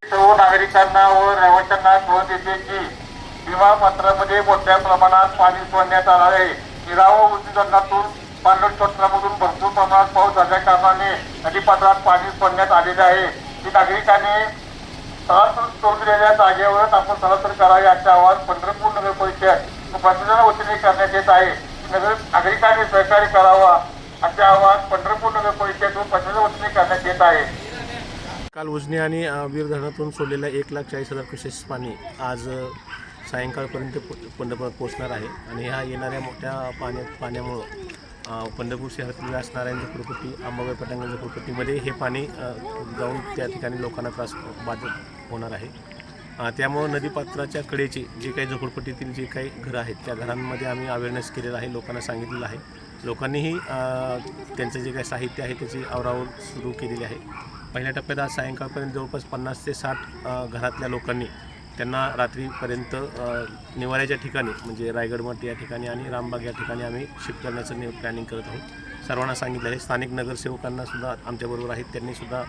सर्व नागरिकांना व रहिवाशांना कळवून देते की विमा पत्रामध्ये मोठ्या प्रमाणात पाणी सोडण्यात आलं आहे. निरा व उद्योगातून पाणलोट क्षेत्रामधून भरपूर प्रमाणात पाऊस झाल्या कारणाने नदीपात्रात पाणी सोडण्यात आलेले आहे. की नागरिकांनी स्थलांतर सोडलेल्या जागेवरच आपण स्थलांतर करावे असे आवाहन पंढरपूर नगर परिषद प्रशासनाच्या वतीने करण्यात येत आहे. नागरिकांनी सहकार्य करावा असे आवाहन पंढरपूर नगर परिषद व प्रशासनाच्या वतीने करण्यात येत आहे. काल उजनी आणि वीर धरणातून सोडलेल्या 1,40,000 क्युसेस पाणी आज सायंकाळपर्यंत पंढरपुरात पोहोचणार आहे. आणि ह्या येणाऱ्या मोठ्या पाण्यामुळं पंढरपूर शहरातील असणाऱ्या झोपडपट्टी अंबाबाई पटांगण झोपडपट्टीमध्ये हे पाणी जाऊन त्या ठिकाणी लोकांना त्रास बाधित होणार आहे. त्यामुळं नदीपात्राच्या कडेची जे काही झोपडपट्टीतील जे काही घरं आहेत त्या घरांमध्ये आम्ही अवेअरनेस केलेला आहे, लोकांना सांगितलेलं आहे. लोकांनीही त्यांचं जे काही साहित्य आहे त्याची आवरावर सुरू केलेली आहे. पहिल्या टप्प्यात आज सायंकाळपर्यंत जवळपास 50 ते 60 घरातल्या लोकांनी त्यांना रात्रीपर्यंत निवाऱ्याच्या ठिकाणी म्हणजे रायगडमठ या ठिकाणी आणि रामबाग या ठिकाणी आम्ही शिफ्ट करण्याचं प्लॅनिंग करत आहोत. सर्वांना सांगितलं आहे. स्थानिक नगरसेवकांनासुद्धा आमच्याबरोबर आहेत, त्यांनीसुद्धा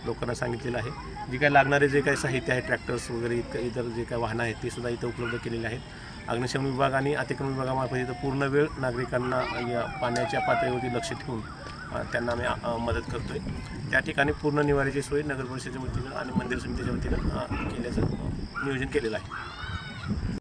लोकांना सांगितलेलं आहे. जे काही लागणारे जे काही साहित्य आहे, ट्रॅक्टर्स वगैरे इतर जे काही वाहनं आहेत ते सुद्धा इथं उपलब्ध केलेले आहेत. अग्निशमन विभाग आणि अतिक्रमण विभागामार्फत इथं पूर्ण वेळ नागरिकांना या पाण्याच्या पातळीवरती लक्ष ठेवून त्यांना आम्ही मदत करतो आहे. त्या ठिकाणी पूर्ण निवाऱ्याची सोय नगर परिषदेच्या वतीनं आणि मंदिर समितीच्या वतीनं केल्याचं नियोजन केलेलं आहे.